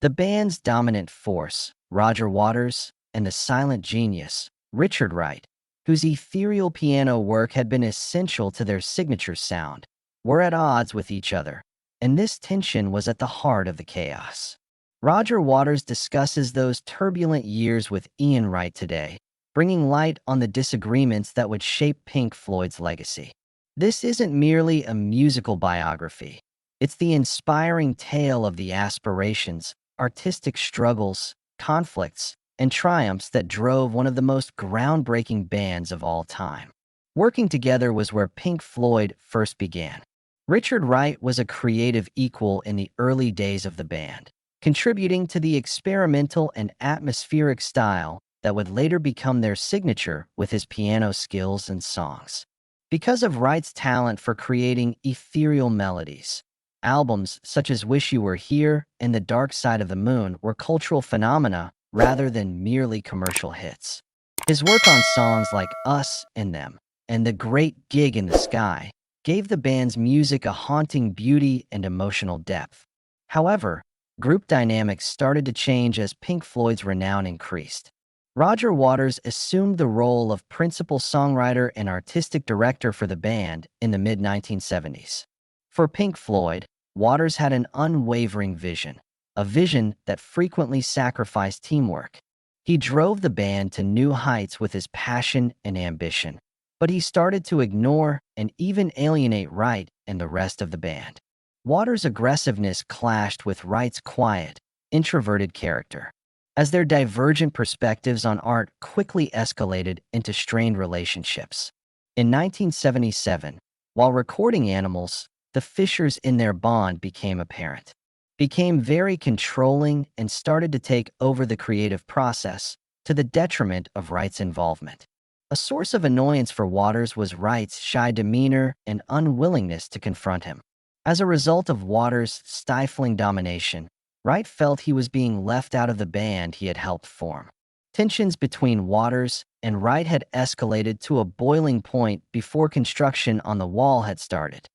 The band's dominant force, Roger Waters, and the silent genius, Richard Wright, whose ethereal piano work had been essential to their signature sound, were at odds with each other, and this tension was at the heart of the chaos. Roger Waters discusses those turbulent years with Ian Wright today, bringing light on the disagreements that would shape Pink Floyd's legacy. This isn't merely a musical biography. It's the inspiring tale of the aspirations, artistic struggles, conflicts, and triumphs that drove one of the most groundbreaking bands of all time. Working together was where Pink Floyd first began. Richard Wright was a creative equal in the early days of the band, contributing to the experimental and atmospheric style that would later become their signature with his piano skills and songs. Because of Wright's talent for creating ethereal melodies, albums such as Wish You Were Here and The Dark Side of the Moon were cultural phenomena rather than merely commercial hits. His work on songs like Us and Them and The Great Gig in the Sky gave the band's music a haunting beauty and emotional depth. However, group dynamics started to change as Pink Floyd's renown increased. Roger Waters assumed the role of principal songwriter and artistic director for the band in the mid-1970s. For Pink Floyd, Waters had an unwavering vision, a vision that frequently sacrificed teamwork. He drove the band to new heights with his passion and ambition, but he started to ignore and even alienate Wright and the rest of the band. Waters' aggressiveness clashed with Wright's quiet, introverted character, as their divergent perspectives on art quickly escalated into strained relationships. In 1977, while recording Animals, the fissures in their bond became apparent, became very controlling, and started to take over the creative process, to the detriment of Wright's involvement. A source of annoyance for Waters was Wright's shy demeanor and unwillingness to confront him. As a result of Waters' stifling domination, Wright felt he was being left out of the band he had helped form. Tensions between Waters and Wright had escalated to a boiling point before construction on the wall had started.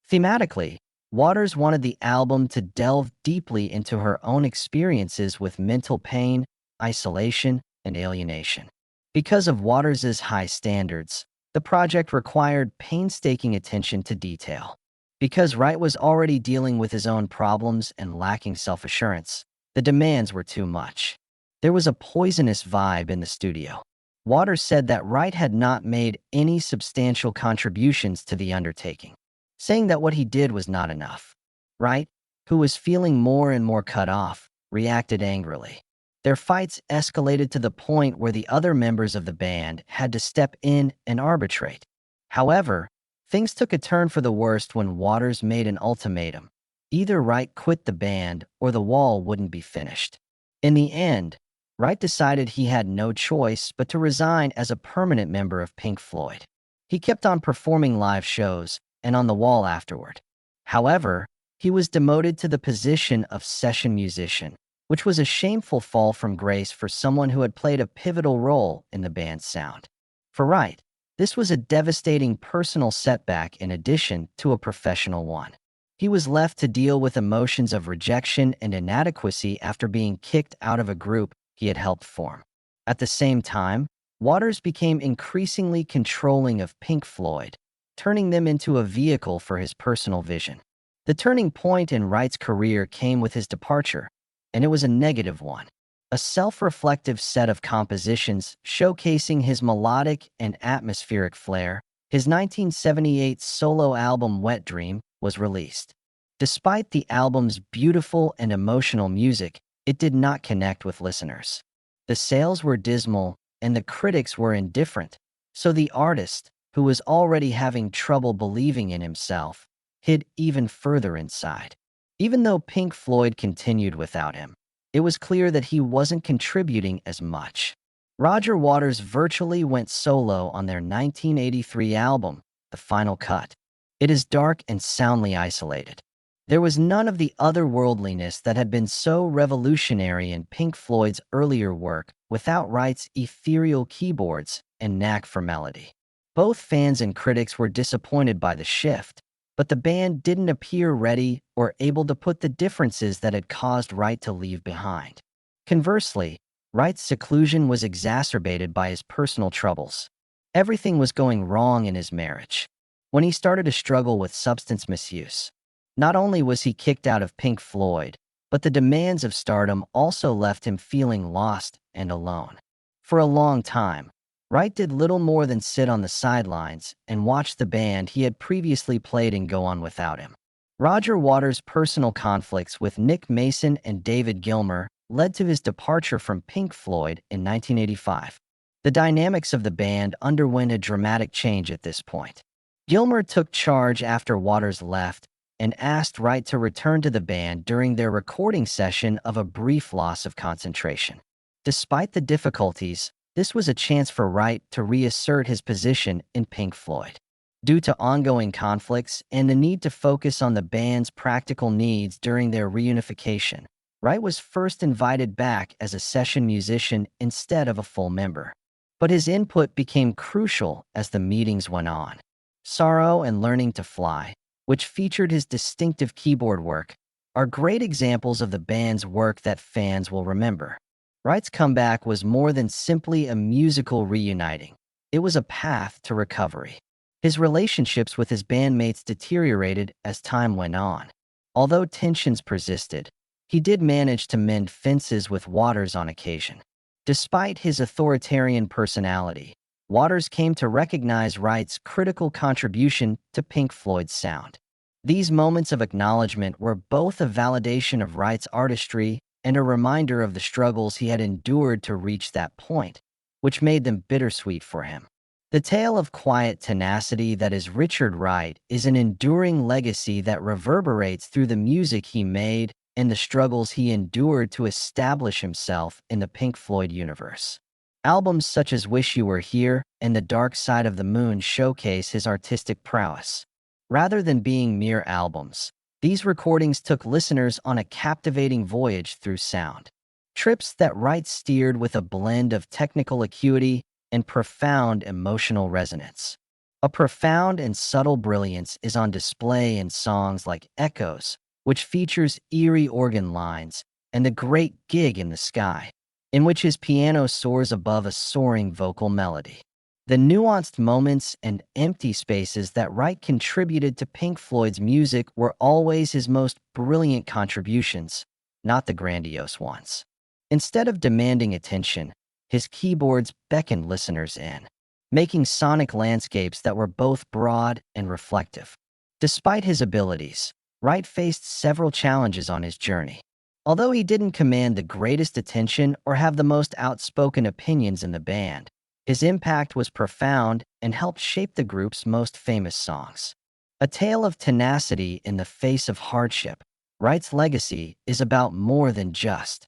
Thematically, Waters wanted the album to delve deeply into her own experiences with mental pain, isolation, and alienation. Because of Waters' high standards, the project required painstaking attention to detail. Because Wright was already dealing with his own problems and lacking self-assurance, the demands were too much. There was a poisonous vibe in the studio. Waters said that Wright had not made any substantial contributions to the undertaking, saying that what he did was not enough. Wright, who was feeling more and more cut off, reacted angrily. Their fights escalated to the point where the other members of the band had to step in and arbitrate. However, things took a turn for the worst when Waters made an ultimatum. Either Wright quit the band or the wall wouldn't be finished. In the end, Wright decided he had no choice but to resign as a permanent member of Pink Floyd. He kept on performing live shows and on the wall afterward. However, he was demoted to the position of session musician, which was a shameful fall from grace for someone who had played a pivotal role in the band's sound. For Wright, this was a devastating personal setback in addition to a professional one. He was left to deal with emotions of rejection and inadequacy after being kicked out of a group he had helped form. At the same time, Waters became increasingly controlling of Pink Floyd, turning them into a vehicle for his personal vision. The turning point in Wright's career came with his departure, and it was a negative one. A self-reflective set of compositions showcasing his melodic and atmospheric flair, his 1978 solo album Wet Dream was released. Despite the album's beautiful and emotional music, it did not connect with listeners. The sales were dismal, and the critics were indifferent, so the artist, who was already having trouble believing in himself, hid even further inside. Even though Pink Floyd continued without him, it was clear that he wasn't contributing as much. Roger Waters virtually went solo on their 1983 album, The Final Cut. It is dark and soundly isolated. There was none of the otherworldliness that had been so revolutionary in Pink Floyd's earlier work without Wright's ethereal keyboards and knack for melody. Both fans and critics were disappointed by the shift, but the band didn't appear ready or able to put the differences that had caused Wright to leave behind. Conversely, Wright's seclusion was exacerbated by his personal troubles. Everything was going wrong in his marriage. When he started to struggle with substance misuse, not only was he kicked out of Pink Floyd, but the demands of stardom also left him feeling lost and alone. For a long time, Wright did little more than sit on the sidelines and watch the band he had previously played in go on without him. Roger Waters' personal conflicts with Nick Mason and David Gilmour led to his departure from Pink Floyd in 1985. The dynamics of the band underwent a dramatic change at this point. Gilmour took charge after Waters left and asked Wright to return to the band during their recording session of A Brief Loss of Concentration. Despite the difficulties, this was a chance for Wright to reassert his position in Pink Floyd. Due to ongoing conflicts and the need to focus on the band's practical needs during their reunification, Wright was first invited back as a session musician instead of a full member. But his input became crucial as the meetings went on. Sorrow and Learning to Fly, which featured his distinctive keyboard work, are great examples of the band's work that fans will remember. Wright's comeback was more than simply a musical reuniting. It was a path to recovery. His relationships with his bandmates deteriorated as time went on. Although tensions persisted, he did manage to mend fences with Waters on occasion. Despite his authoritarian personality, Waters came to recognize Wright's critical contribution to Pink Floyd's sound. These moments of acknowledgement were both a validation of Wright's artistry and a reminder of the struggles he had endured to reach that point, which made them bittersweet for him. The tale of quiet tenacity that is Richard Wright is an enduring legacy that reverberates through the music he made and the struggles he endured to establish himself in the Pink Floyd universe. Albums such as Wish You Were Here and The Dark Side of the Moon showcase his artistic prowess. Rather than being mere albums, these recordings took listeners on a captivating voyage through sound. Trips that Wright steered with a blend of technical acuity and profound emotional resonance. A profound and subtle brilliance is on display in songs like Echoes, which features eerie organ lines, and The Great Gig in the Sky, in which his piano soars above a soaring vocal melody. The nuanced moments and empty spaces that Wright contributed to Pink Floyd's music were always his most brilliant contributions, not the grandiose ones. Instead of demanding attention, his keyboards beckoned listeners in, making sonic landscapes that were both broad and reflective. Despite his abilities, Wright faced several challenges on his journey. Although he didn't command the greatest attention or have the most outspoken opinions in the band, his impact was profound and helped shape the group's most famous songs. A tale of tenacity in the face of hardship, Wright's legacy is about more than just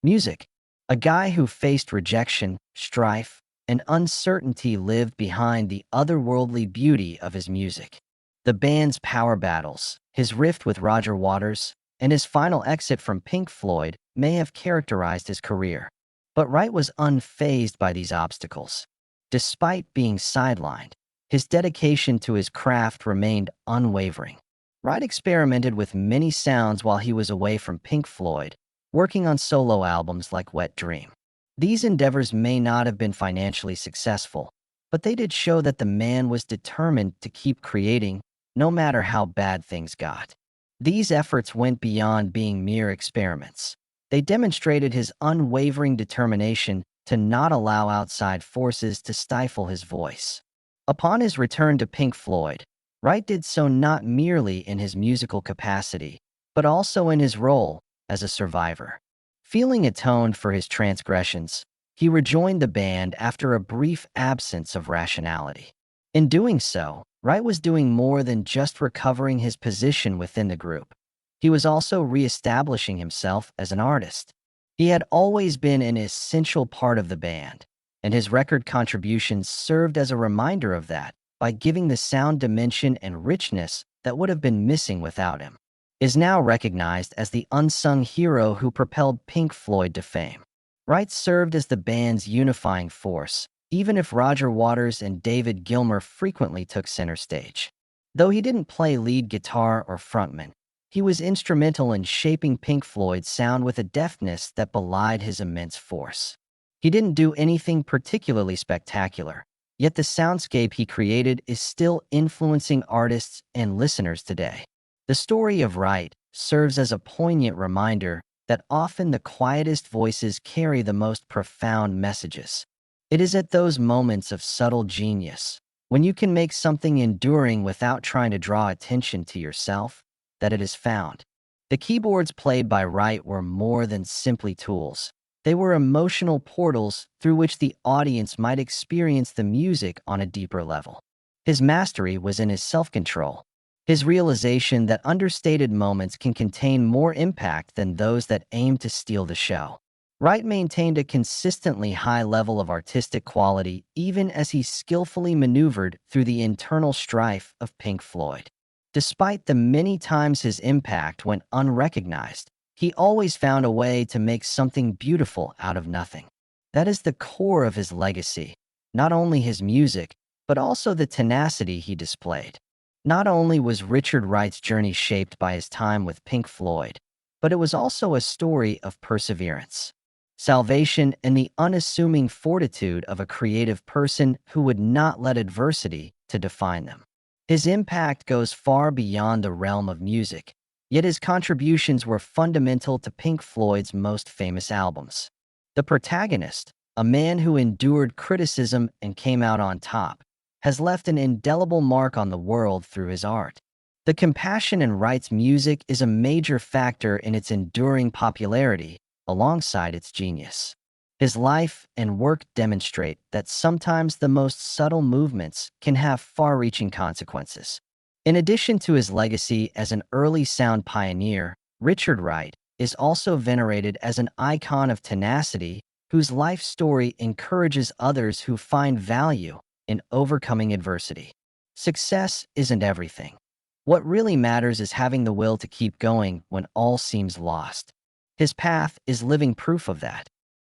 music. A guy who faced rejection, strife, and uncertainty lived behind the otherworldly beauty of his music. The band's power battles, his rift with Roger Waters, and his final exit from Pink Floyd may have characterized his career. But Wright was unfazed by these obstacles. Despite being sidelined, his dedication to his craft remained unwavering. Wright experimented with many sounds while he was away from Pink Floyd, working on solo albums like Wet Dream. These endeavors may not have been financially successful, but they did show that the man was determined to keep creating, no matter how bad things got. These efforts went beyond being mere experiments. They demonstrated his unwavering determination to not allow outside forces to stifle his voice. Upon his return to Pink Floyd, Wright did so not merely in his musical capacity, but also in his role as a survivor. Feeling atoned for his transgressions, he rejoined the band after a brief absence of rationality. In doing so, Wright was doing more than just recovering his position within the group. He was also reestablishing himself as an artist. He had always been an essential part of the band, and his record contributions served as a reminder of that by giving the sound dimension and richness that would have been missing without him. Is now recognized as the unsung hero who propelled Pink Floyd to fame. Wright served as the band's unifying force, even if Roger Waters and David Gilmour frequently took center stage. Though he didn't play lead guitar or frontman, he was instrumental in shaping Pink Floyd's sound with a deftness that belied his immense force. He didn't do anything particularly spectacular, yet the soundscape he created is still influencing artists and listeners today. The story of Wright serves as a poignant reminder that often the quietest voices carry the most profound messages. It is at those moments of subtle genius, when you can make something enduring without trying to draw attention to yourself, that it is found. The keyboards played by Wright were more than simply tools. They were emotional portals through which the audience might experience the music on a deeper level. His mastery was in his self-control, his realization that understated moments can contain more impact than those that aim to steal the show. Wright maintained a consistently high level of artistic quality even as he skillfully maneuvered through the internal strife of Pink Floyd. Despite the many times his impact went unrecognized, he always found a way to make something beautiful out of nothing. That is the core of his legacy, not only his music, but also the tenacity he displayed. Not only was Richard Wright's journey shaped by his time with Pink Floyd, but it was also a story of perseverance, salvation, and the unassuming fortitude of a creative person who would not let adversity to define them. His impact goes far beyond the realm of music, yet his contributions were fundamental to Pink Floyd's most famous albums. The protagonist, a man who endured criticism and came out on top, has left an indelible mark on the world through his art. The compassion in Wright's music is a major factor in its enduring popularity, alongside its genius. His life and work demonstrate that sometimes the most subtle movements can have far-reaching consequences. In addition to his legacy as an early sound pioneer, Richard Wright is also venerated as an icon of tenacity whose life story encourages others who find value in overcoming adversity. Success isn't everything. What really matters is having the will to keep going when all seems lost. His path is living proof of that.